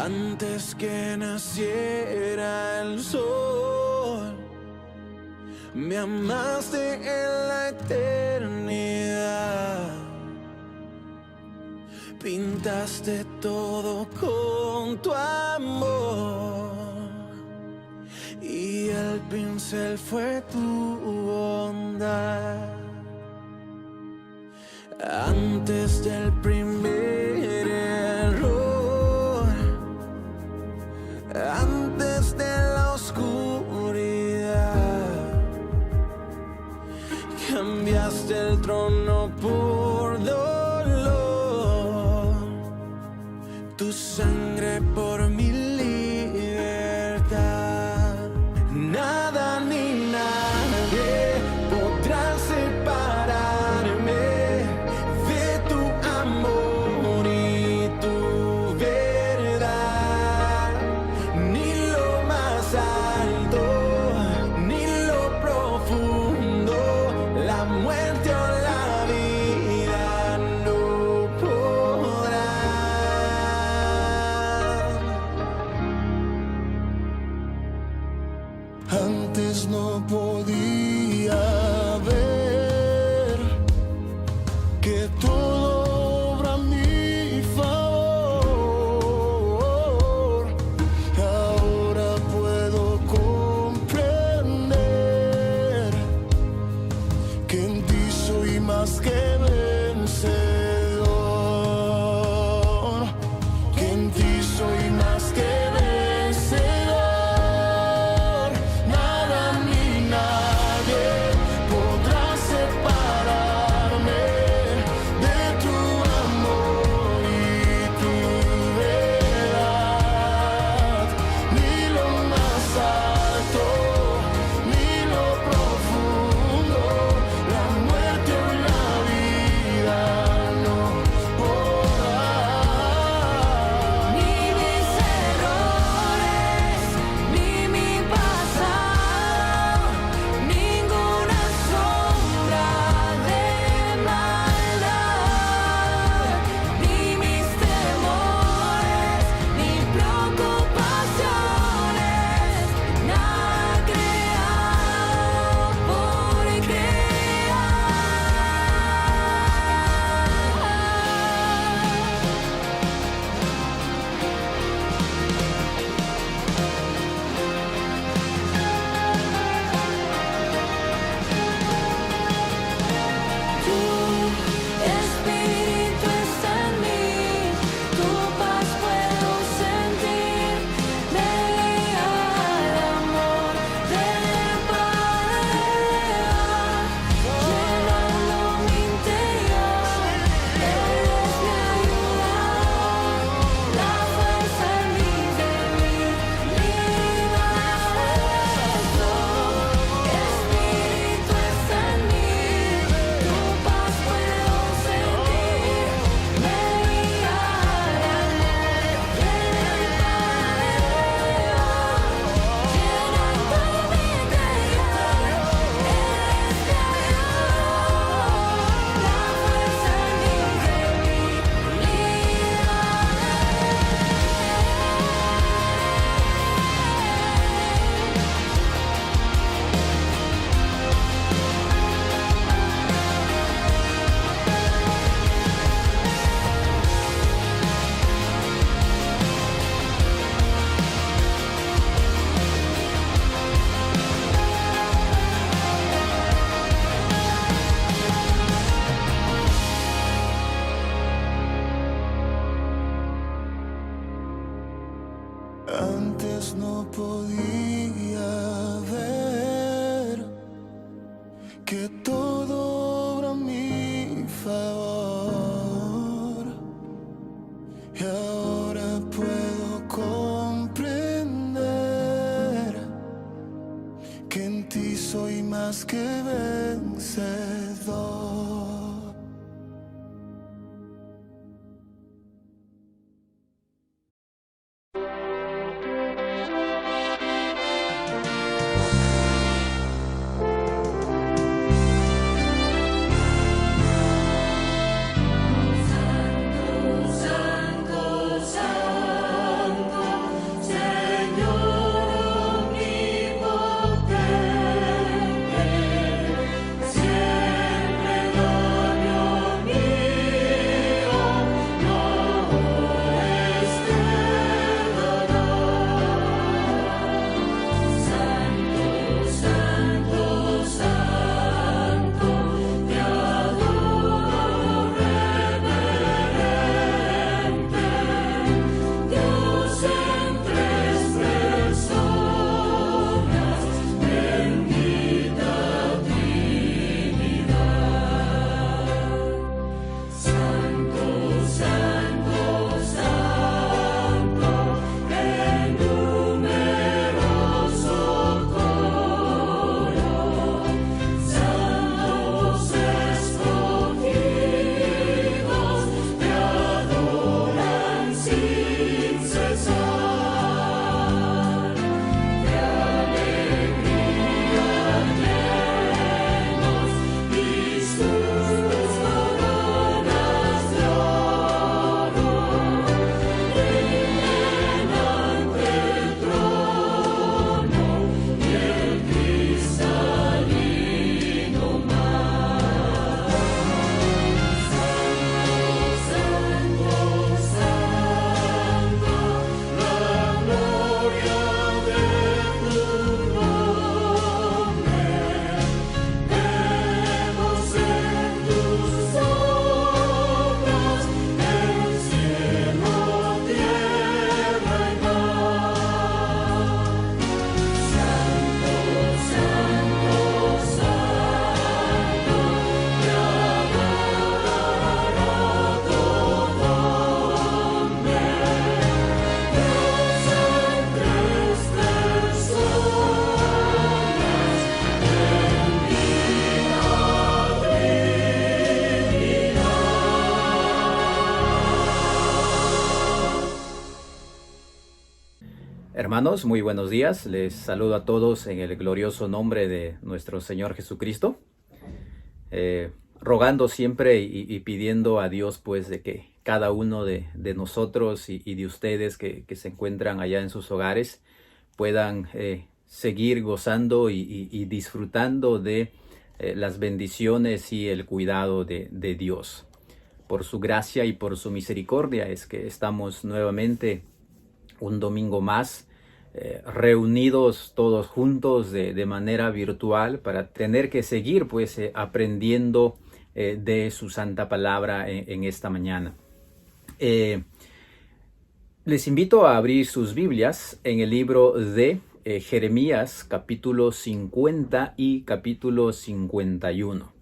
Antes que naciera el sol, me amaste en la eternidad. Pintaste todo con tu amor y el pincel fue tu bondad. Antes del primer error, antes de la oscuridad, cambiaste el trono por dolor, tu sangre por mi libertad. Nada ni nadie podrá separarme de tu amor y tu verdad. Ni lo más alto, ni lo profundo, la muerte o la vida no podrán. Antes no podía ver que todo obra a mi favor. Ahora puedo comprender que en ti soy más que vencedor, que en ti soy más que vencedor. Nada ni nadie podrá separarme de tu amor y tu verdad. Ni lo más alto, ni lo profundo, la muerte o la vida no podrán. Ni mis errores, ni mi pasado, ninguna sombra de maldad, ni mis temores, ni preocupaciones, nada creado por crear. Tu espíritu está en mí, tu paz puedo sentir, me guía al amor del Padre, llenando mi interior. Él es mi ayudador, la fuerza en mi debilidad. Tu espíritu está en mí, tu paz puedo sentir, me guía al amor del Padre, llenando mi interior. Él es mi ayudador, la fuerza en mi Antes no podía ver que todo obra a mi favor, y ahora puedo comprender que en ti soy más que vencedor. Santo, Santo, Santo. Hermanos, muy buenos días. Les saludo a todos en el glorioso nombre de nuestro Señor Jesucristo, rogando siempre y pidiendo a Dios pues de que cada uno de nosotros y de ustedes que se encuentran allá en sus hogares puedan seguir gozando y disfrutando de las bendiciones y el cuidado de Dios. Por su gracia y por su misericordia es que estamos nuevamente un domingo más reunidos todos juntos de manera virtual para tener que seguir pues aprendiendo de su santa palabra en esta mañana. Les invito a abrir sus Biblias en el libro de Jeremías capítulo 50 y capítulo 51.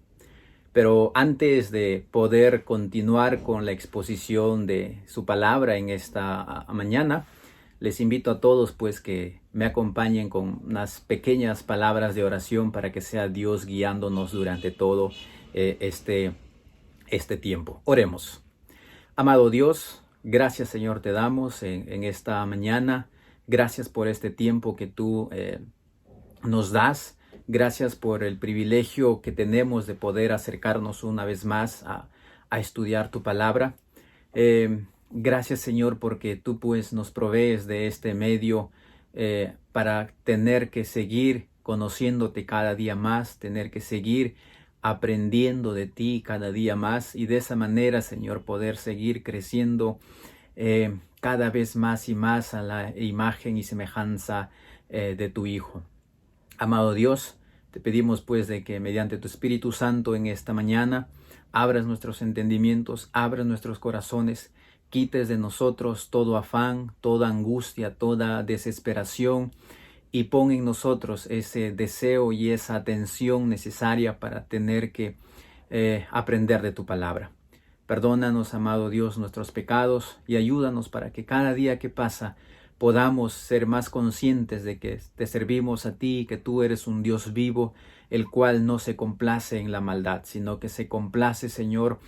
Pero antes de poder continuar con la exposición de su palabra en esta mañana, les invito a todos pues que me acompañen con unas pequeñas palabras de oración para que sea Dios guiándonos durante todo este tiempo. Oremos. Amado Dios, gracias Señor te damos en esta mañana. Gracias por este tiempo que tú nos das. Gracias por el privilegio que tenemos de poder acercarnos una vez más a estudiar tu palabra. Gracias Señor porque tú pues nos provees de este medio para tener que seguir conociéndote cada día más, tener que seguir aprendiendo de ti cada día más y de esa manera Señor poder seguir creciendo cada vez más y más a la imagen y semejanza de tu Hijo. Amado Dios, te pedimos pues de que mediante tu Espíritu Santo en esta mañana abras nuestros entendimientos, abras nuestros corazones, quites de nosotros todo afán, toda angustia, toda desesperación y pon en nosotros ese deseo y esa atención necesaria para tener que aprender de tu palabra. Perdónanos, amado Dios, nuestros pecados y ayúdanos para que cada día que pasa podamos ser más conscientes de que te servimos a ti, que tú eres un Dios vivo, el cual no se complace en la maldad, sino que se complace, Señor,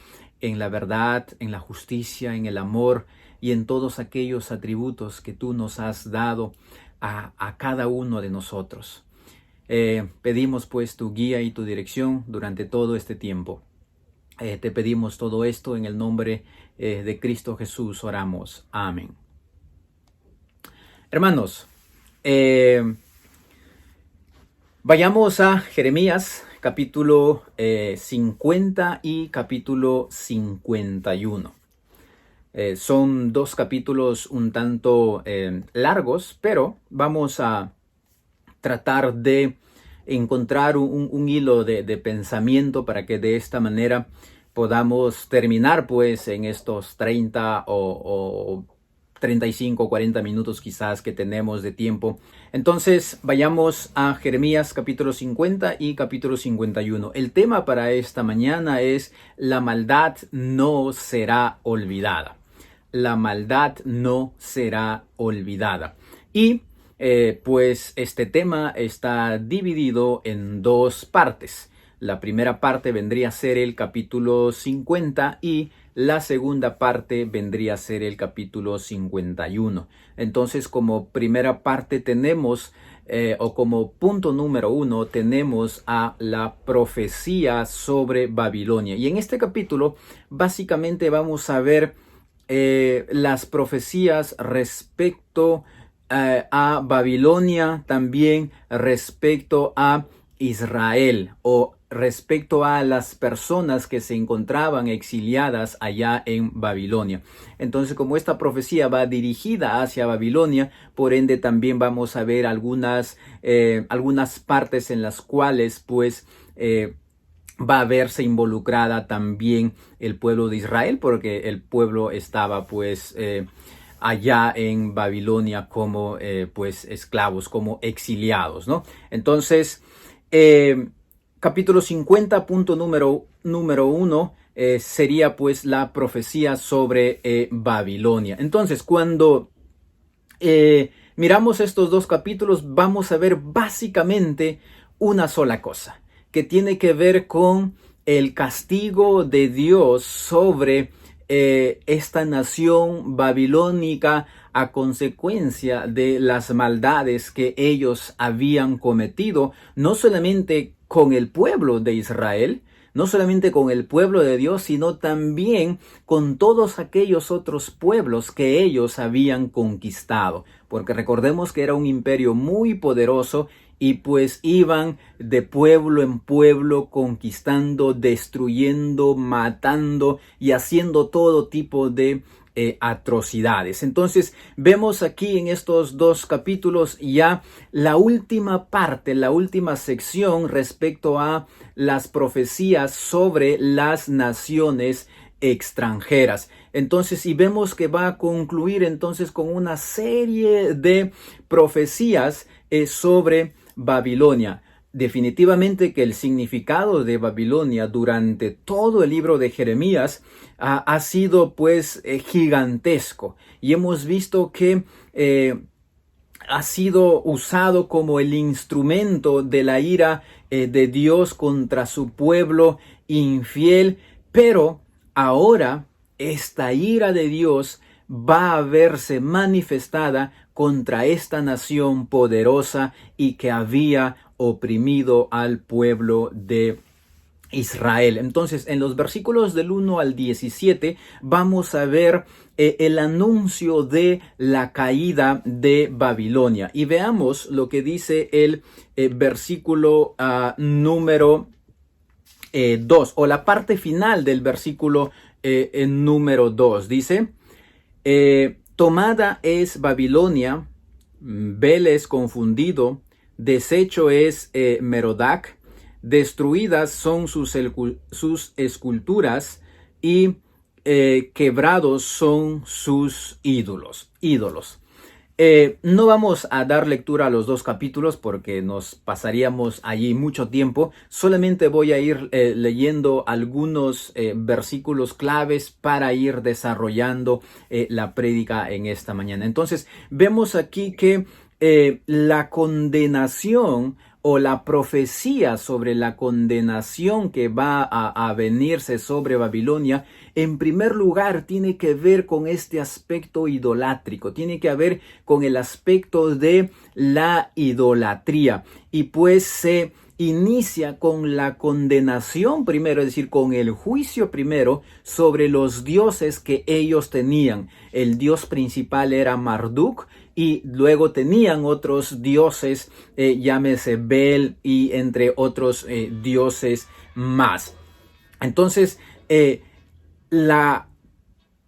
en la verdad, en la justicia, en el amor y en todos aquellos atributos que tú nos has dado a cada uno de nosotros. Pedimos pues tu guía y tu dirección durante todo este tiempo. Te pedimos todo esto en el nombre de Cristo Jesús, oramos. Amén. Hermanos, vayamos a Jeremías capítulo 50 y capítulo 51. Son dos capítulos un tanto largos, pero vamos a tratar de encontrar un hilo de pensamiento para que de esta manera podamos terminar pues en estos 30 o 35 o 40 minutos quizás que tenemos de tiempo. Entonces vayamos a Jeremías capítulo 50 y capítulo 51. El tema para esta mañana es: la maldad no será olvidada. La maldad no será olvidada. Y pues este tema está dividido en dos partes. La primera parte vendría a ser el capítulo 50 y la segunda parte vendría a ser el capítulo 51. Entonces, como primera parte tenemos, o como punto número 1, tenemos a la profecía sobre Babilonia. Y en este capítulo, básicamente vamos a ver las profecías respecto a Babilonia, también respecto a Israel o respecto a las personas que se encontraban exiliadas allá en Babilonia. Entonces, como esta profecía va dirigida hacia Babilonia, por ende también vamos a ver algunas partes en las cuales pues va a verse involucrada también el pueblo de Israel, porque el pueblo estaba pues allá en Babilonia como pues esclavos, como exiliados, ¿no? Entonces, capítulo 50, punto número 1, sería pues la profecía sobre Babilonia. Entonces, cuando miramos estos dos capítulos, vamos a ver básicamente una sola cosa, que tiene que ver con el castigo de Dios sobre esta nación babilónica a consecuencia de las maldades que ellos habían cometido, no solamente con el pueblo de Israel, no solamente con el pueblo de Dios, sino también con todos aquellos otros pueblos que ellos habían conquistado. Porque recordemos que era un imperio muy poderoso y pues iban de pueblo en pueblo conquistando, destruyendo, matando y haciendo todo tipo de atrocidades. Entonces vemos aquí en estos dos capítulos ya la última parte, la última sección respecto a las profecías sobre las naciones extranjeras. Entonces, y vemos que va a concluir entonces con una serie de profecías sobre Babilonia. Definitivamente que el significado de Babilonia durante todo el libro de Jeremías ha sido pues gigantesco, y hemos visto que ha sido usado como el instrumento de la ira de Dios contra su pueblo infiel, pero ahora esta ira de Dios va a verse manifestada contra esta nación poderosa y que había oprimido al pueblo de Israel. Entonces, en los versículos del 1 al 17 vamos a ver el anuncio de la caída de Babilonia. Y veamos lo que dice el versículo número 2, o la parte final del versículo número 2. Dice, tomada es Babilonia, Bel es confundido, deshecho es Merodac, destruidas son sus esculturas y quebrados son sus ídolos. No vamos a dar lectura a los dos capítulos porque nos pasaríamos allí mucho tiempo. Solamente voy a ir leyendo algunos versículos claves para ir desarrollando la prédica en esta mañana. Entonces, vemos aquí que la condenación o la profecía sobre la condenación que va a venirse sobre Babilonia, en primer lugar tiene que ver con este aspecto idolátrico, tiene que ver con el aspecto de la idolatría, y pues se inicia con la condenación primero, es decir, con el juicio primero sobre los dioses que ellos tenían. El dios principal era Marduk, y luego tenían otros dioses, llámese Bel y entre otros dioses más. Entonces, la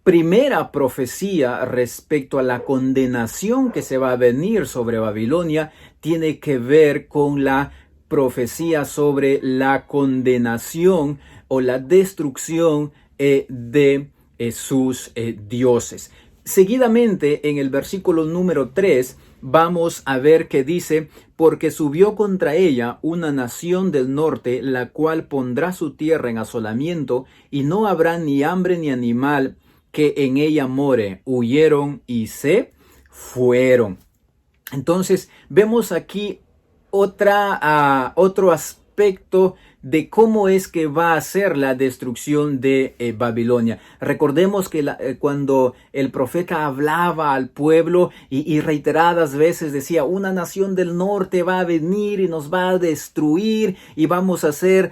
primera profecía respecto a la condenación que se va a venir sobre Babilonia tiene que ver con la profecía sobre la condenación o la destrucción de sus dioses. Seguidamente, en el versículo número 3, vamos a ver que dice, porque subió contra ella una nación del norte, la cual pondrá su tierra en asolamiento, y no habrá ni hambre ni animal que en ella more. Huyeron y se fueron. Entonces, vemos aquí otro aspecto de cómo es que va a ser la destrucción de Babilonia. Recordemos que cuando el profeta hablaba al pueblo y reiteradas veces decía, una nación del norte va a venir y nos va a destruir y vamos a ser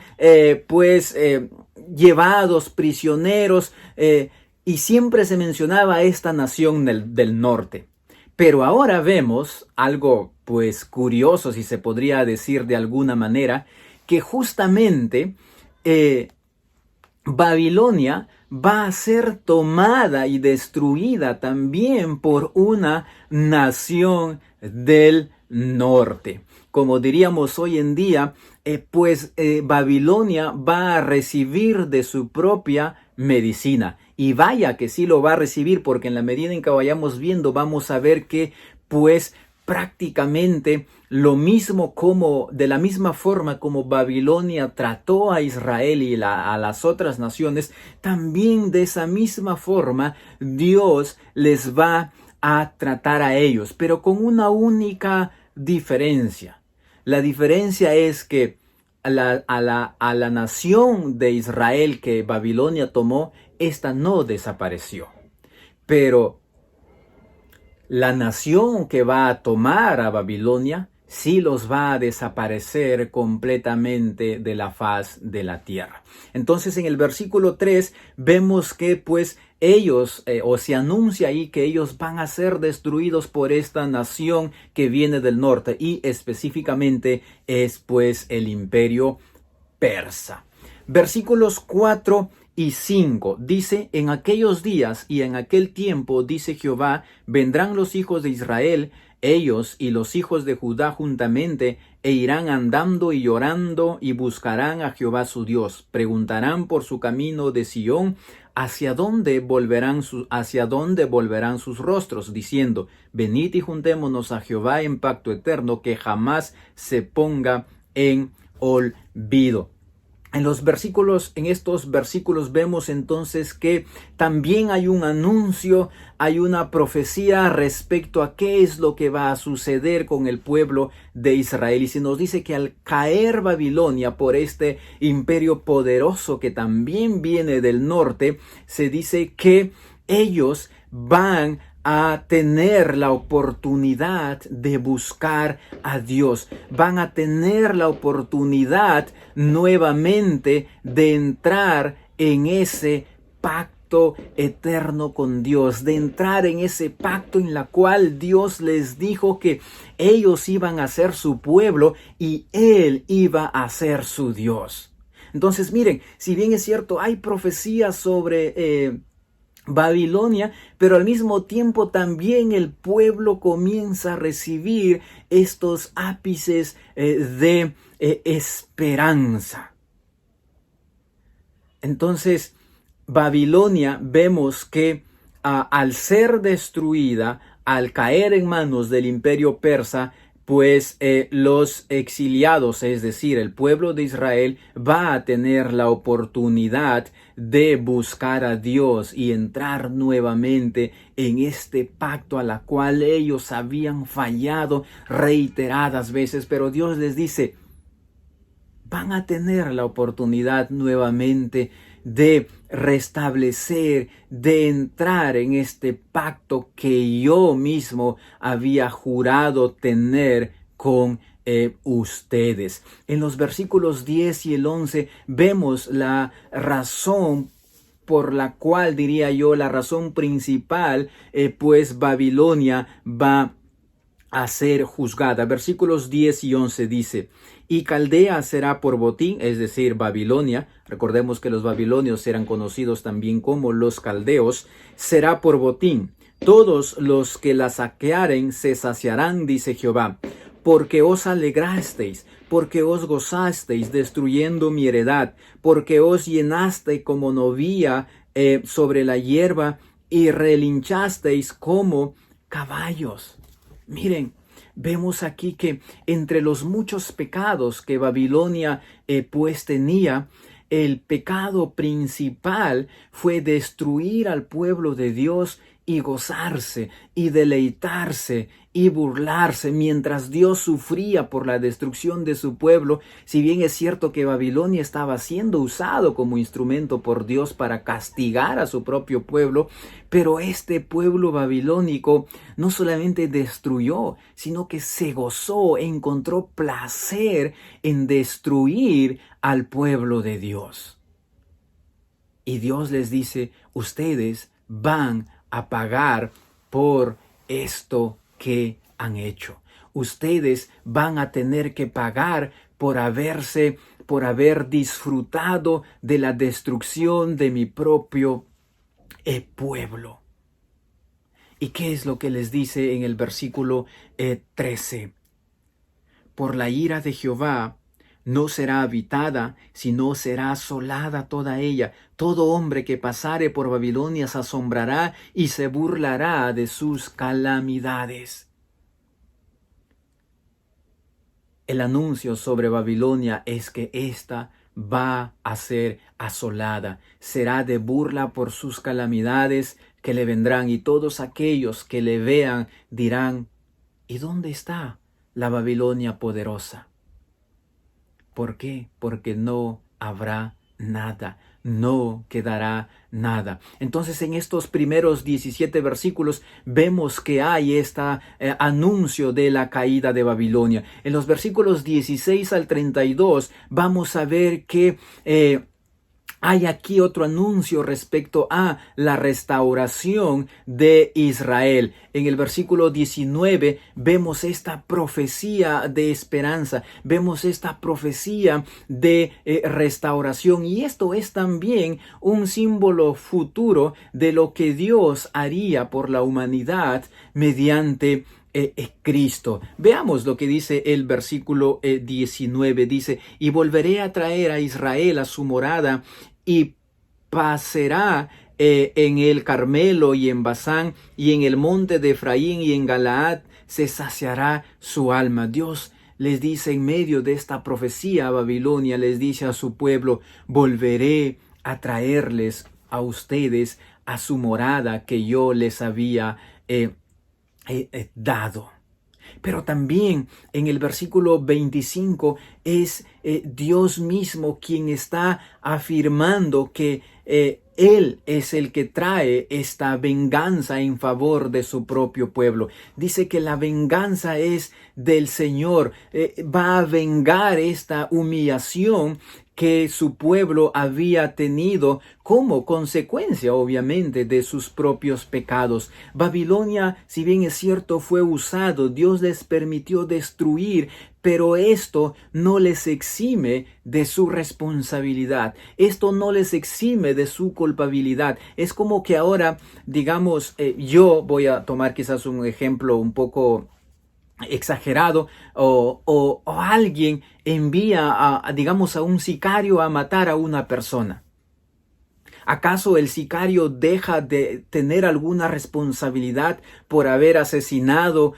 llevados prisioneros, y siempre se mencionaba esta nación del norte. Pero ahora vemos algo pues curioso, si se podría decir de alguna manera, que justamente Babilonia va a ser tomada y destruida también por una nación del norte. Como diríamos hoy en día, Babilonia va a recibir de su propia medicina. Y vaya que sí lo va a recibir, porque en la medida en que vayamos viendo, vamos a ver que pues prácticamente lo mismo, como de la misma forma como Babilonia trató a Israel y a las otras naciones, también de esa misma forma Dios les va a tratar a ellos, pero con una única diferencia. La diferencia es que a la nación de Israel que Babilonia tomó, esta no desapareció, pero la nación que va a tomar a Babilonia sí los va a desaparecer completamente de la faz de la tierra. Entonces en el versículo 3 vemos que pues ellos, o se anuncia ahí que ellos van a ser destruidos por esta nación que viene del norte, y específicamente es pues el imperio persa. Versículos 4 y 5 dice: en aquellos días y en aquel tiempo, dice Jehová, vendrán los hijos de Israel, ellos y los hijos de Judá juntamente, e irán andando y llorando, y buscarán a Jehová su Dios. Preguntarán por su camino de Sión, hacia dónde volverán sus rostros, diciendo: venid y juntémonos a Jehová en pacto eterno, que jamás se ponga en olvido. En estos versículos vemos entonces que también hay un anuncio, hay una profecía respecto a qué es lo que va a suceder con el pueblo de Israel. Y se nos dice que al caer Babilonia por este imperio poderoso que también viene del norte, se dice que ellos van a tener la oportunidad de buscar a Dios. Van a tener la oportunidad nuevamente de entrar en ese pacto eterno con Dios, de entrar en ese pacto en la cual Dios les dijo que ellos iban a ser su pueblo y Él iba a ser su Dios. Entonces, miren, si bien es cierto, hay profecías sobre Babilonia, pero al mismo tiempo también el pueblo comienza a recibir estos ápices de esperanza. Entonces, Babilonia, vemos que al ser destruida, al caer en manos del imperio persa, pues los exiliados, es decir, el pueblo de Israel, va a tener la oportunidad de buscar a Dios y entrar nuevamente en este pacto a la cual ellos habían fallado reiteradas veces. Pero Dios les dice: van a tener la oportunidad nuevamente de restablecer, de entrar en este pacto que yo mismo había jurado tener con ustedes. En los versículos 10 y el 11 vemos la razón por la cual, diría yo, la razón principal, pues Babilonia va a ser juzgada. Versículos 10 y 11 dice: y Caldea será por botín, es decir, Babilonia. Recordemos que los babilonios eran conocidos también como los caldeos. Será por botín. Todos los que la saquearen se saciarán, dice Jehová. Porque os alegrasteis, porque os gozasteis destruyendo mi heredad, porque os llenaste como novía sobre la hierba y relinchasteis como caballos. Miren, vemos aquí que entre los muchos pecados que Babilonia pues tenía, el pecado principal fue destruir al pueblo de Dios y gozarse y deleitarse y burlarse mientras Dios sufría por la destrucción de su pueblo. Si bien es cierto que Babilonia estaba siendo usado como instrumento por Dios para castigar a su propio pueblo, pero este pueblo babilónico no solamente destruyó, sino que se gozó, encontró placer en destruir al pueblo de Dios. Y Dios les dice: ustedes van a pagar por esto que han hecho. Ustedes van a tener que pagar por haber disfrutado de la destrucción de mi propio pueblo. ¿Y qué es lo que les dice en el versículo 13? Por la ira de Jehová no será habitada, sino será asolada toda ella. Todo hombre que pasare por Babilonia se asombrará y se burlará de sus calamidades. El anuncio sobre Babilonia es que ésta va a ser asolada, será de burla por sus calamidades que le vendrán, y todos aquellos que le vean dirán: ¿y dónde está la Babilonia poderosa? ¿Por qué? Porque no habrá nada. No quedará nada. Entonces, en estos primeros 17 versículos vemos que hay este anuncio de la caída de Babilonia. En los versículos 16 al 32 vamos a ver que hay aquí otro anuncio respecto a la restauración de Israel. En el versículo 19 vemos esta profecía de esperanza, vemos esta profecía de restauración, y esto es también un símbolo futuro de lo que Dios haría por la humanidad mediante Cristo. Veamos lo que dice el versículo 19. Dice: y volveré a traer a Israel a su morada, y pasará en el Carmelo y en Basán y en el monte de Efraín y en Galaad se saciará su alma. Dios les dice en medio de esta profecía a Babilonia, les dice a su pueblo: volveré a traerles a ustedes a su morada que yo les había dado. Pero también en el versículo 25 es Dios mismo quien está afirmando que Él es el que trae esta venganza en favor de su propio pueblo. Dice que la venganza es del Señor. Va a vengar esta humillación que su pueblo había tenido como consecuencia, obviamente, de sus propios pecados. Babilonia, si bien es cierto, fue usado, Dios les permitió destruir, pero esto no les exime de su responsabilidad. Esto no les exime de su culpabilidad. Es como que ahora, digamos, yo voy a tomar quizás un ejemplo un poco exagerado, o alguien envía digamos a un sicario a matar a una persona. ¿Acaso el sicario deja de tener alguna responsabilidad por haber asesinado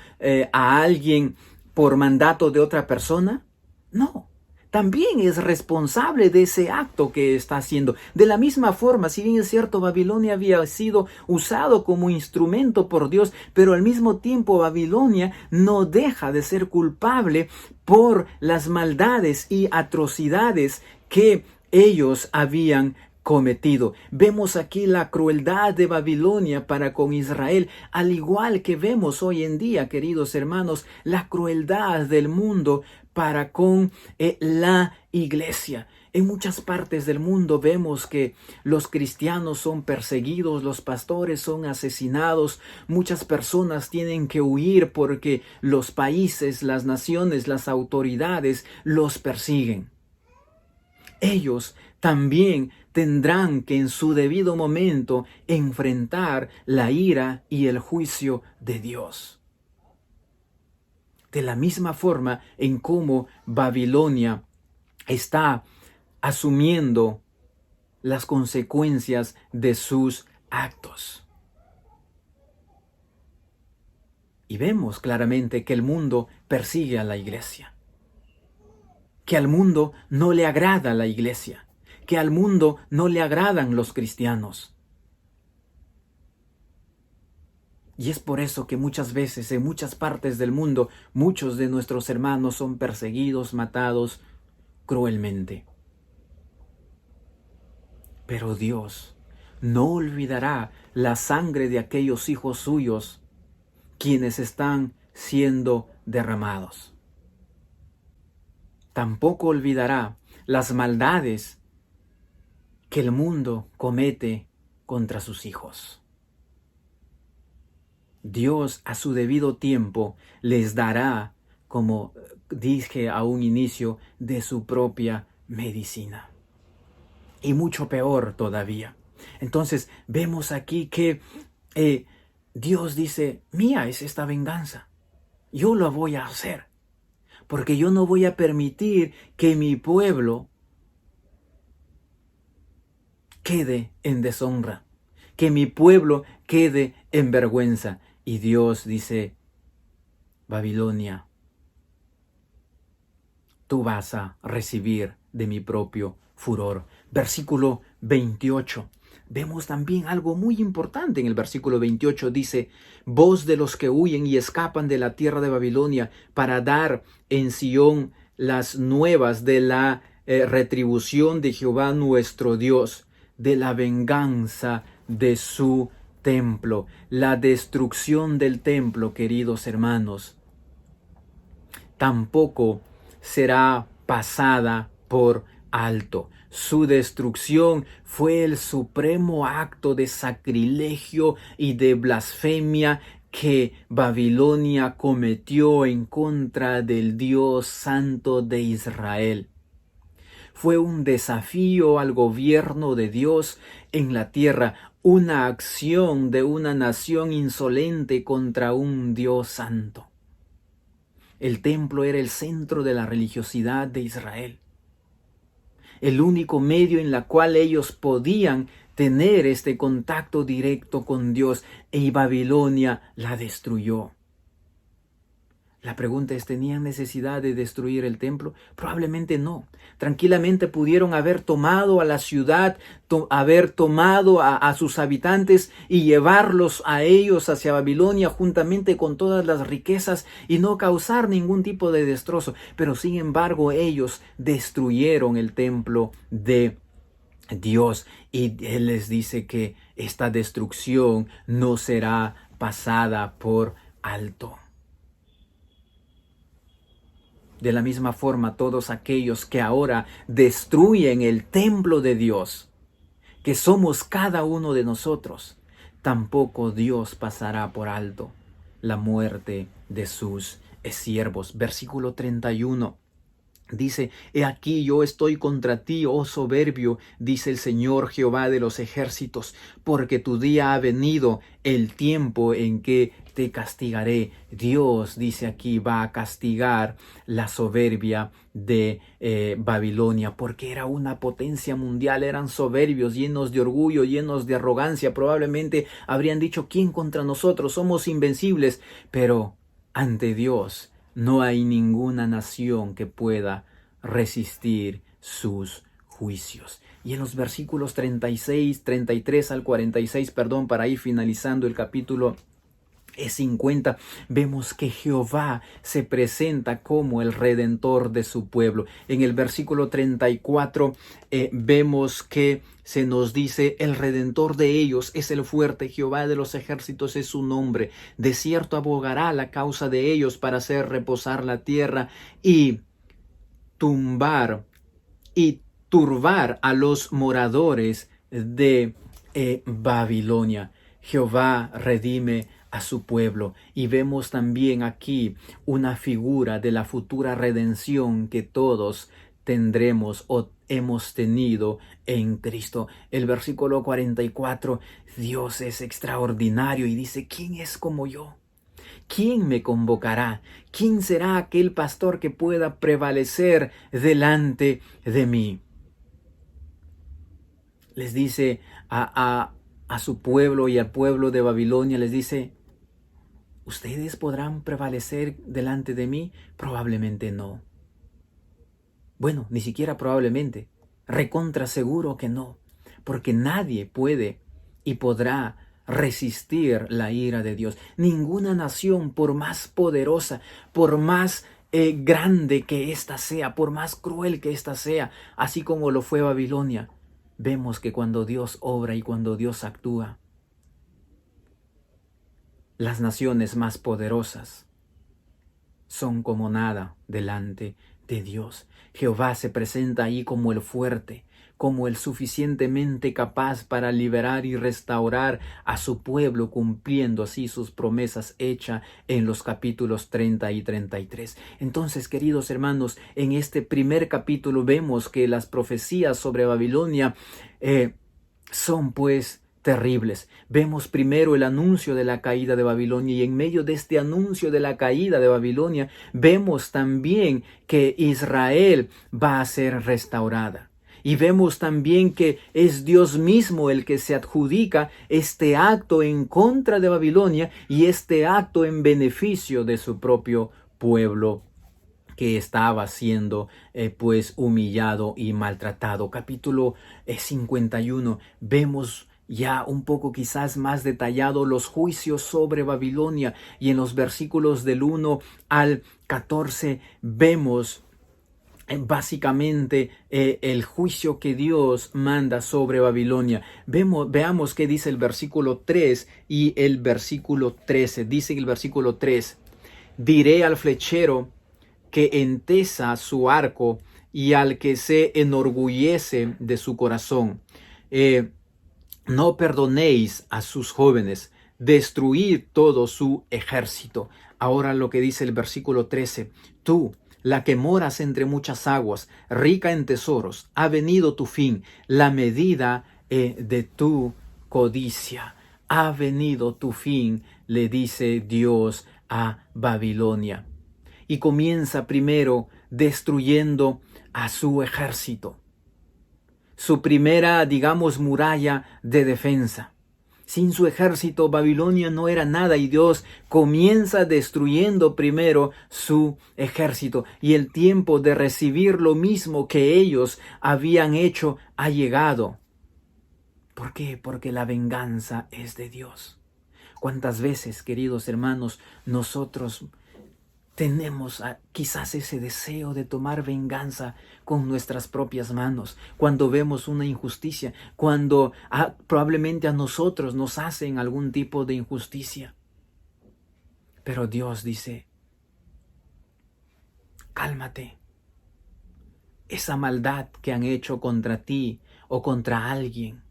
a alguien por mandato de otra persona? No. También es responsable de ese acto que está haciendo. De la misma forma, si bien es cierto, Babilonia había sido usado como instrumento por Dios, pero al mismo tiempo Babilonia no deja de ser culpable por las maldades y atrocidades que ellos habían cometido. Vemos aquí la crueldad de Babilonia para con Israel, al igual que vemos hoy en día, queridos hermanos, la crueldad del mundo para con la iglesia. En muchas partes del mundo vemos que los cristianos son perseguidos, los pastores son asesinados, muchas personas tienen que huir porque los países, las naciones, las autoridades los persiguen. Ellos también tendrán que en su debido momento enfrentar la ira y el juicio de Dios. De la misma forma en cómo Babilonia está asumiendo las consecuencias de sus actos. Y vemos claramente que el mundo persigue a la iglesia, que al mundo no le agrada la iglesia, que al mundo no le agradan los cristianos. Y es por eso que muchas veces en muchas partes del mundo muchos de nuestros hermanos son perseguidos, matados cruelmente. Pero Dios no olvidará la sangre de aquellos hijos suyos quienes están siendo derramados. Tampoco olvidará las maldades que el mundo comete contra sus hijos. Dios a su debido tiempo les dará, como dije a un inicio, de su propia medicina. Y mucho peor todavía. Entonces vemos aquí que Dios dice: mía es esta venganza. Yo lo voy a hacer. Porque yo no voy a permitir que mi pueblo quede en deshonra. Que mi pueblo quede en vergüenza. Y Dios dice: Babilonia, tú vas a recibir de mi propio furor. Versículo 28. Vemos también algo muy importante en el versículo 28. Dice: voz de los que huyen y escapan de la tierra de Babilonia para dar en Sión las nuevas de la retribución de Jehová nuestro Dios, de la venganza de su templo. La destrucción del templo, queridos hermanos, tampoco será pasada por alto. Su destrucción fue el supremo acto de sacrilegio y de blasfemia que Babilonia cometió en contra del Dios Santo de Israel. Fue un desafío al gobierno de Dios en la tierra, una acción de una nación insolente contra un Dios santo. El templo era el centro de la religiosidad de Israel, el único medio en la cual ellos podían tener este contacto directo con Dios, y Babilonia la destruyó. La pregunta es, ¿tenían necesidad de destruir el templo? Probablemente no. Tranquilamente pudieron haber tomado a la ciudad, haber tomado a sus habitantes y llevarlos a ellos hacia Babilonia juntamente con todas las riquezas y no causar ningún tipo de destrozo. Pero sin embargo ellos destruyeron el templo de Dios, y Él les dice que esta destrucción no será pasada por alto. De la misma forma, todos aquellos que ahora destruyen el templo de Dios, que somos cada uno de nosotros, tampoco Dios pasará por alto la muerte de sus siervos. Versículo 31. Dice: He aquí yo estoy contra ti, oh soberbio, dice el Señor Jehová de los ejércitos, porque tu día ha venido, el tiempo en que te castigaré. Dios, dice aquí, va a castigar la soberbia de Babilonia, porque era una potencia mundial, eran soberbios, llenos de orgullo, llenos de arrogancia. Probablemente habrían dicho: ¿quién contra nosotros? Somos invencibles. Pero ante Dios no hay ninguna nación que pueda resistir sus juicios. Y en los versículos 33 al 46, para ir finalizando el capítulo 50, vemos que Jehová se presenta como el redentor de su pueblo. En el versículo 34 vemos que se nos dice: el redentor de ellos es el fuerte, Jehová de los ejércitos es su nombre. De cierto abogará la causa de ellos para hacer reposar la tierra y turbar a los moradores de Babilonia. Jehová redime a su pueblo. Y vemos también aquí una figura de la futura redención que todos tendremos o hemos tenido en Cristo. El versículo 44, Dios es extraordinario y dice: ¿quién es como yo? ¿Quién me convocará? ¿Quién será aquel pastor que pueda prevalecer delante de mí? Les dice a su pueblo y al pueblo de Babilonia, les dice: ¿ustedes podrán prevalecer delante de mí? Probablemente no. Bueno, ni siquiera probablemente. Recontra seguro que no. Porque nadie puede y podrá resistir la ira de Dios. Ninguna nación, por más poderosa, por más grande que ésta sea, por más cruel que ésta sea, así como lo fue Babilonia, vemos que cuando Dios obra y cuando Dios actúa, las naciones más poderosas son como nada delante de Dios. Jehová se presenta ahí como el fuerte, como el suficientemente capaz para liberar y restaurar a su pueblo, cumpliendo así sus promesas hechas en los capítulos 30 y 33. Entonces, queridos hermanos, en este primer capítulo vemos que las profecías sobre Babilonia son pues terribles. Vemos primero el anuncio de la caída de Babilonia, y en medio de este anuncio de la caída de Babilonia vemos también que Israel va a ser restaurada. Y vemos también que es Dios mismo el que se adjudica este acto en contra de Babilonia y este acto en beneficio de su propio pueblo que estaba siendo pues humillado y maltratado. Capítulo 51, vemos ya un poco quizás más detallado los juicios sobre Babilonia, y en los versículos del 1 al 14 vemos básicamente el juicio que Dios manda sobre Babilonia. Veamos qué dice el versículo 3 y el versículo 13. Dice el versículo 3: diré al flechero que entesa su arco y al que se enorgullece de su corazón. No perdonéis a sus jóvenes, destruid todo su ejército. Ahora lo que dice el versículo 13: tú, la que moras entre muchas aguas, rica en tesoros, ha venido tu fin, la medida de tu codicia. Ha venido tu fin, le dice Dios a Babilonia. Y comienza primero destruyendo a su ejército. Su primera, digamos, muralla de defensa. Sin su ejército, Babilonia no era nada, y Dios comienza destruyendo primero su ejército. Y el tiempo de recibir lo mismo que ellos habían hecho ha llegado. ¿Por qué? Porque la venganza es de Dios. ¿Cuántas veces, queridos hermanos, nosotros tenemos quizás ese deseo de tomar venganza con nuestras propias manos cuando vemos una injusticia, cuando probablemente a nosotros nos hacen algún tipo de injusticia? Pero Dios dice: cálmate. Esa maldad que han hecho contra ti o contra alguien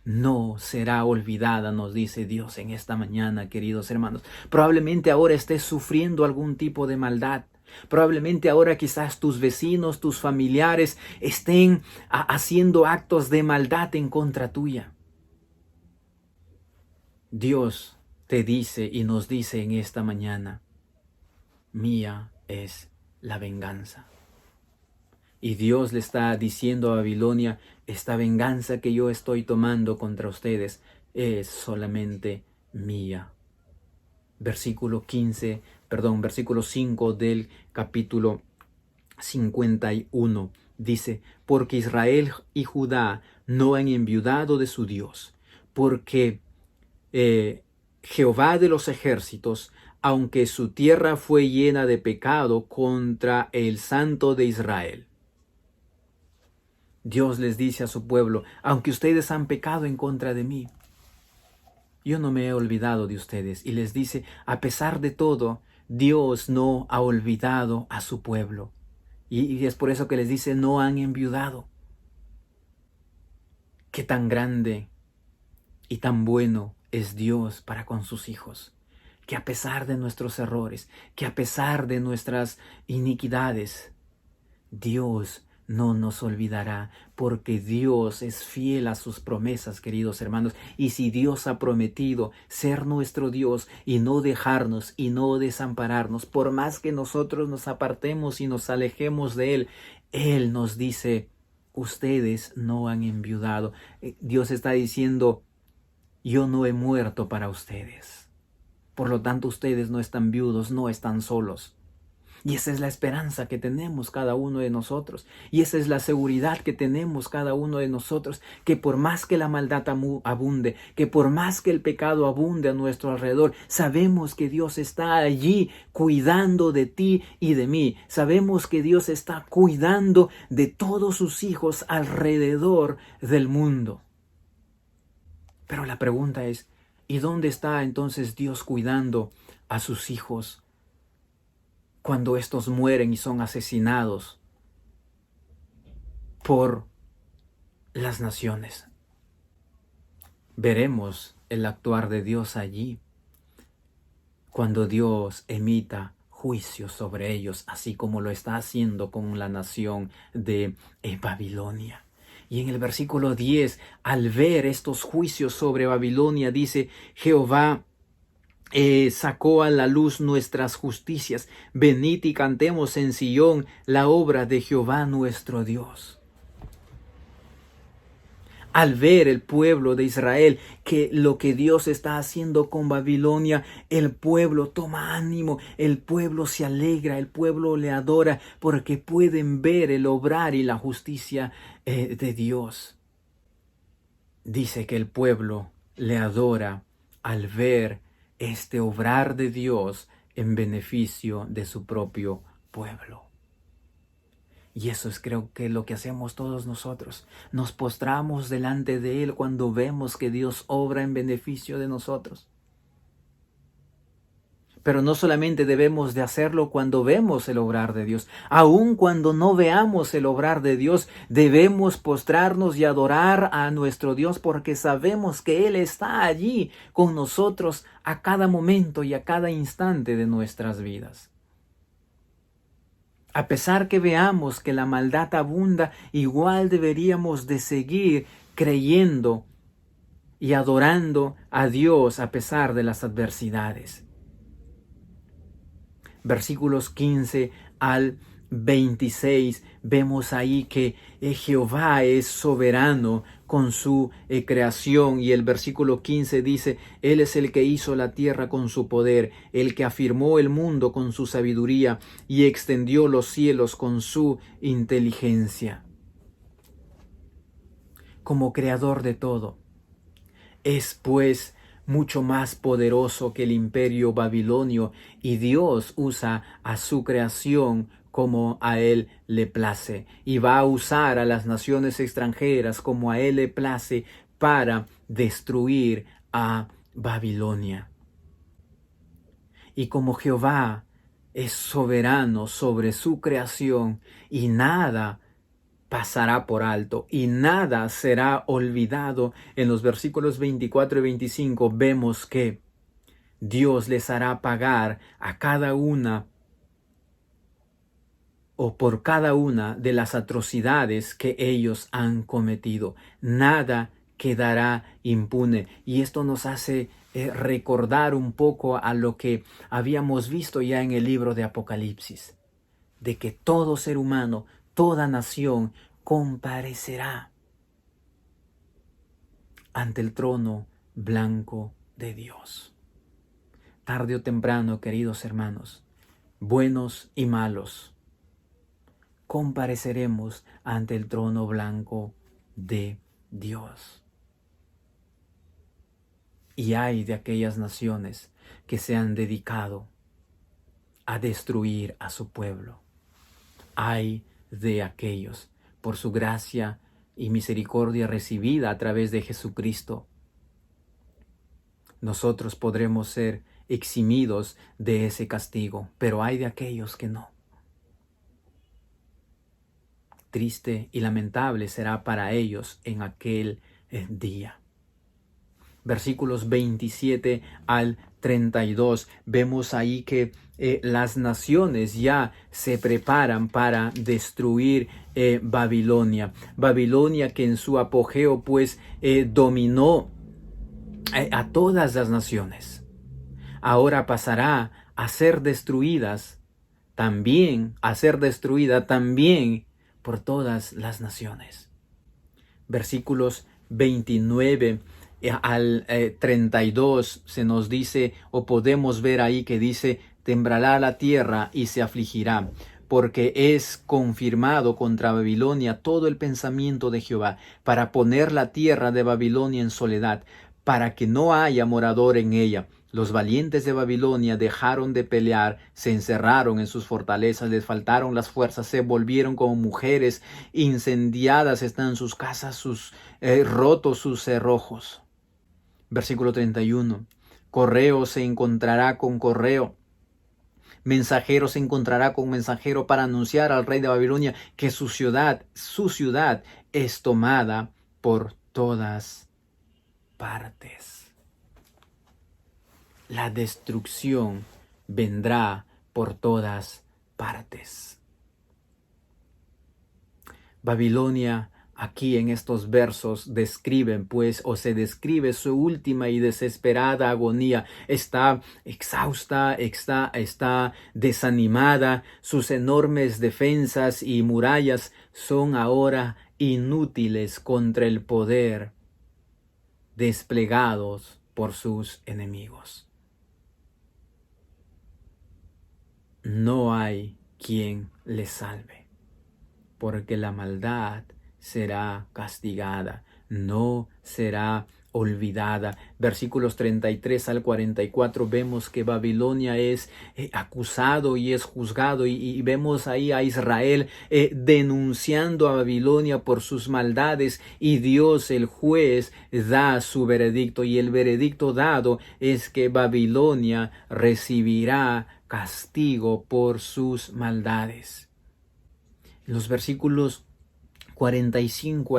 no será olvidada, nos dice Dios en esta mañana, queridos hermanos. Probablemente ahora estés sufriendo algún tipo de maldad. Probablemente ahora quizás tus vecinos, tus familiares estén haciendo actos de maldad en contra tuya. Dios te dice y nos dice en esta mañana: mía es la venganza. Y Dios le está diciendo a Babilonia: esta venganza que yo estoy tomando contra ustedes es solamente mía. Versículo 5 del capítulo 51 dice: porque Israel y Judá no han enviudado de su Dios, porque Jehová de los ejércitos, aunque su tierra fue llena de pecado contra el Santo de Israel. Dios les dice a su pueblo: aunque ustedes han pecado en contra de mí, yo no me he olvidado de ustedes. Y les dice: a pesar de todo, Dios no ha olvidado a su pueblo. Y es por eso que les dice: no han enviudado. Qué tan grande y tan bueno es Dios para con sus hijos, que a pesar de nuestros errores, que a pesar de nuestras iniquidades, Dios no nos olvidará, porque Dios es fiel a sus promesas, queridos hermanos. Y si Dios ha prometido ser nuestro Dios y no dejarnos y no desampararnos, por más que nosotros nos apartemos y nos alejemos de Él, Él nos dice: ustedes no han enviudado. Dios está diciendo: yo no he muerto para ustedes. Por lo tanto, ustedes no están viudos, no están solos. Y esa es la esperanza que tenemos cada uno de nosotros. Y esa es la seguridad que tenemos cada uno de nosotros. Que por más que la maldad abunde, que por más que el pecado abunde a nuestro alrededor, sabemos que Dios está allí cuidando de ti y de mí. Sabemos que Dios está cuidando de todos sus hijos alrededor del mundo. Pero la pregunta es: ¿y dónde está entonces Dios cuidando a sus hijos cuando estos mueren y son asesinados por las naciones? Veremos el actuar de Dios allí, cuando Dios emita juicio sobre ellos, así como lo está haciendo con la nación de Babilonia. Y en el versículo 10, al ver estos juicios sobre Babilonia, dice: Jehová sacó a la luz nuestras justicias. Venid y cantemos en Sión la obra de Jehová nuestro Dios. Al ver el pueblo de Israel que lo que Dios está haciendo con Babilonia, el pueblo toma ánimo, el pueblo se alegra, el pueblo le adora, porque pueden ver el obrar y la justicia de Dios. Dice que el pueblo le adora al ver este obrar de Dios en beneficio de su propio pueblo. Y eso es, creo que, lo que hacemos todos nosotros. Nos postramos delante de Él cuando vemos que Dios obra en beneficio de nosotros. Pero no solamente debemos de hacerlo cuando vemos el obrar de Dios. Aun cuando no veamos el obrar de Dios, debemos postrarnos y adorar a nuestro Dios porque sabemos que Él está allí con nosotros a cada momento y a cada instante de nuestras vidas. A pesar que veamos que la maldad abunda, igual deberíamos de seguir creyendo y adorando a Dios a pesar de las adversidades. Versículos 15 al 26, vemos ahí que Jehová es soberano con su creación, y el versículo 15 dice: Él es el que hizo la tierra con su poder, el que afirmó el mundo con su sabiduría y extendió los cielos con su inteligencia. Como creador de todo, es pues mucho más poderoso que el imperio babilonio, y Dios usa a su creación como a Él le place, y va a usar a las naciones extranjeras como a Él le place para destruir a Babilonia. Y como Jehová es soberano sobre su creación, y nada pasará por alto y nada será olvidado, en los versículos 24 y 25 vemos que Dios les hará pagar a cada una o por cada una de las atrocidades que ellos han cometido. Nada quedará impune. Y esto nos hace recordar un poco a lo que habíamos visto ya en el libro de Apocalipsis, de que todo ser humano, toda nación comparecerá ante el trono blanco de Dios. Tarde o temprano, queridos hermanos, buenos y malos, compareceremos ante el trono blanco de Dios. Y hay de aquellas naciones que se han dedicado a destruir a su pueblo. Hay de aquellos, por su gracia y misericordia recibida a través de Jesucristo, nosotros podremos ser eximidos de ese castigo, pero hay de aquellos que no. Triste y lamentable será para ellos en aquel día. Versículos 27 al 32, vemos ahí que las naciones ya se preparan para destruir Babilonia. Babilonia, que en su apogeo pues dominó a todas las naciones, ahora pasará a ser destruida también por todas las naciones. Versículos 29 al 32 se nos dice, o podemos ver ahí que dice: temblará la tierra y se afligirá, porque es confirmado contra Babilonia todo el pensamiento de Jehová, para poner la tierra de Babilonia en soledad, para que no haya morador en ella. Los valientes de Babilonia dejaron de pelear, se encerraron en sus fortalezas, les faltaron las fuerzas, se volvieron como mujeres, incendiadas están sus casas, rotos sus cerrojos. Versículo 31. Correo se encontrará con correo, mensajero se encontrará con mensajero, para anunciar al rey de Babilonia que su ciudad es tomada por todas partes. La destrucción vendrá por todas partes. Babilonia, aquí en estos versos describen pues, o se describe su última y desesperada agonía. Está exhausta, está desanimada. Sus enormes defensas y murallas son ahora inútiles contra el poder desplegados por sus enemigos. No hay quien les salve, porque la maldad será castigada, no será olvidada. Versículos 33 al 44 vemos que Babilonia es acusado y es juzgado y vemos ahí a Israel denunciando a Babilonia por sus maldades y Dios el juez da su veredicto y el veredicto dado es que Babilonia recibirá castigo por sus maldades. Los versículos 45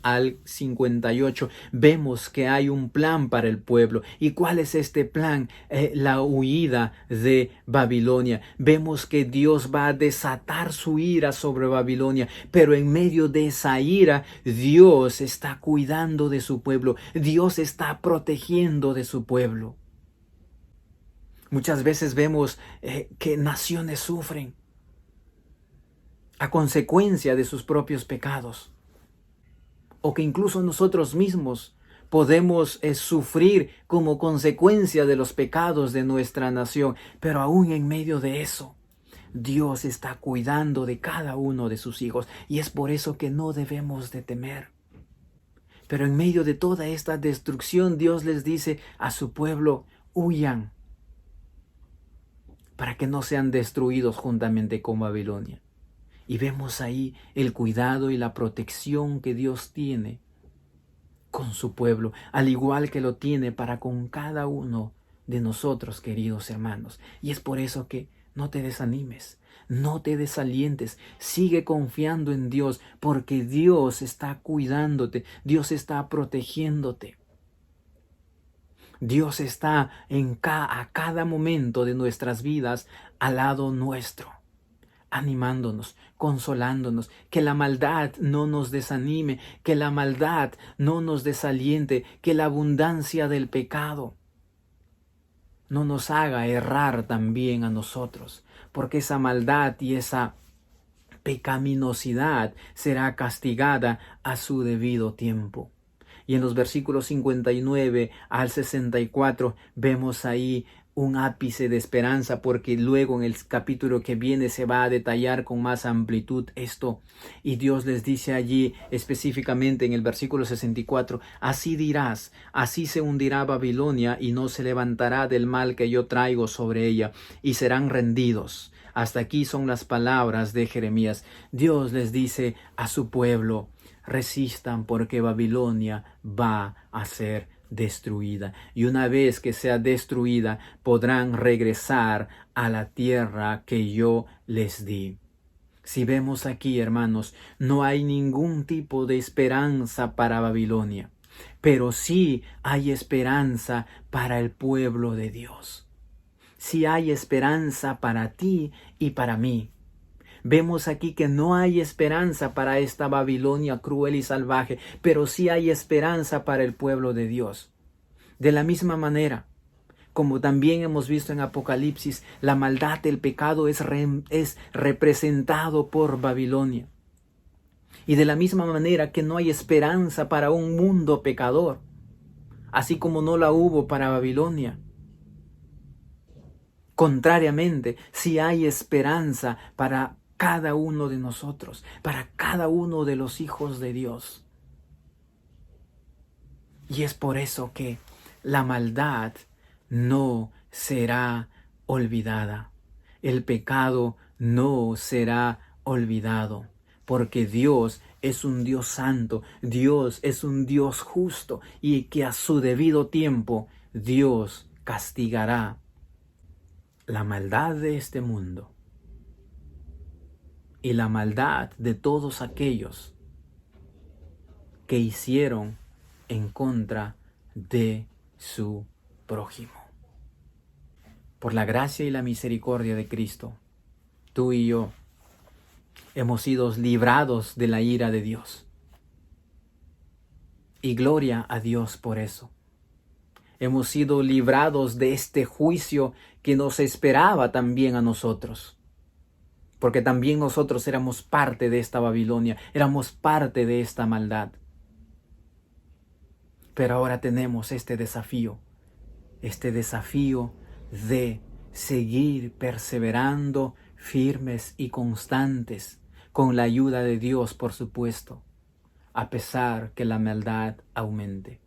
al 58 vemos que hay un plan para el pueblo. ¿Y cuál es este plan? La huida de Babilonia. Vemos que Dios va a desatar su ira sobre Babilonia, pero en medio de esa ira Dios está cuidando de su pueblo. Dios está protegiendo de su pueblo. Muchas veces vemos que naciones sufren a consecuencia de sus propios pecados, o que incluso nosotros mismos podemos sufrir como consecuencia de los pecados de nuestra nación, pero aún en medio de eso, Dios está cuidando de cada uno de sus hijos, y es por eso que no debemos de temer. Pero en medio de toda esta destrucción, Dios les dice a su pueblo, huyan, para que no sean destruidos juntamente con Babilonia. Y vemos ahí el cuidado y la protección que Dios tiene con su pueblo, al igual que lo tiene para con cada uno de nosotros, queridos hermanos. Y es por eso que no te desanimes, no te desalientes, sigue confiando en Dios, porque Dios está cuidándote, Dios está protegiéndote. Dios está a cada momento de nuestras vidas al lado nuestro, animándonos, consolándonos, que la maldad no nos desanime, que la maldad no nos desaliente, que la abundancia del pecado no nos haga errar también a nosotros, porque esa maldad y esa pecaminosidad será castigada a su debido tiempo. Y en los versículos 59 al 64 vemos ahí un ápice de esperanza, porque luego en el capítulo que viene se va a detallar con más amplitud esto. Y Dios les dice allí específicamente en el versículo 64, así dirás, así se hundirá Babilonia y no se levantará del mal que yo traigo sobre ella, y serán rendidos. Hasta aquí son las palabras de Jeremías. Dios les dice a su pueblo, resistan porque Babilonia va a ser destruida. Y una vez que sea destruida, podrán regresar a la tierra que yo les di. Si vemos aquí, hermanos, no hay ningún tipo de esperanza para Babilonia, pero sí hay esperanza para el pueblo de Dios. Sí hay esperanza para ti y para mí. Vemos aquí que no hay esperanza para esta Babilonia cruel y salvaje, pero sí hay esperanza para el pueblo de Dios. De la misma manera, como también hemos visto en Apocalipsis, la maldad del pecado es representado por Babilonia. Y de la misma manera que no hay esperanza para un mundo pecador, así como no la hubo para Babilonia. Contrariamente, sí hay esperanza para cada uno de nosotros, para cada uno de los hijos de Dios. Y es por eso que la maldad no será olvidada. El pecado no será olvidado, porque Dios es un Dios santo, Dios es un Dios justo, y que a su debido tiempo Dios castigará la maldad de este mundo y la maldad de todos aquellos que hicieron en contra de su prójimo. Por la gracia y la misericordia de Cristo, tú y yo hemos sido librados de la ira de Dios. Y gloria a Dios por eso. Hemos sido librados de este juicio que nos esperaba también a nosotros. Porque también nosotros éramos parte de esta Babilonia, éramos parte de esta maldad. Pero ahora tenemos este desafío de seguir perseverando firmes y constantes, con la ayuda de Dios, por supuesto, a pesar que la maldad aumente.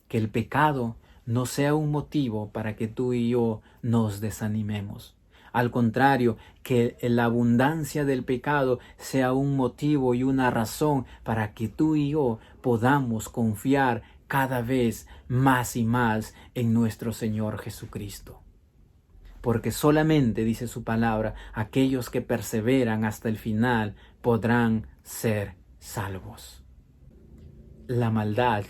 Que el pecado no sea un motivo para que tú y yo nos desanimemos. Al contrario, que la abundancia del pecado sea un motivo y una razón para que tú y yo podamos confiar cada vez más y más en nuestro Señor Jesucristo. Porque solamente, dice su palabra, aquellos que perseveran hasta el final podrán ser salvos. La maldad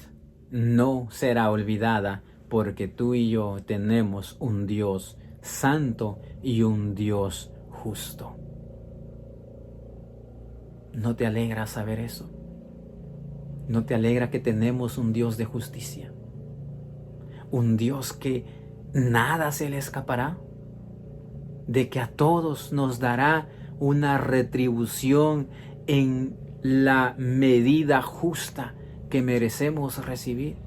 no será olvidada porque tú y yo tenemos un Dios santo y un Dios justo. ¿No te alegra saber eso? ¿No te alegra que tenemos un Dios de justicia? Un Dios que nada se le escapará, de que a todos nos dará una retribución en la medida justa que merecemos recibir.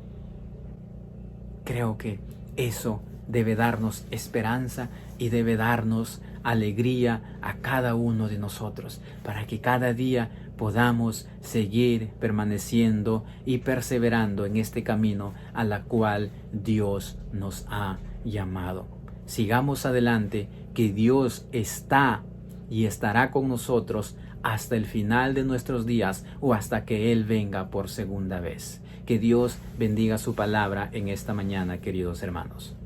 Creo que eso debe darnos esperanza y debe darnos alegría a cada uno de nosotros, para que cada día podamos seguir permaneciendo y perseverando en este camino a la cual Dios nos ha llamado. Sigamos adelante, que Dios está y estará con nosotros hasta el final de nuestros días o hasta que Él venga por segunda vez. Que Dios bendiga su palabra en esta mañana, queridos hermanos.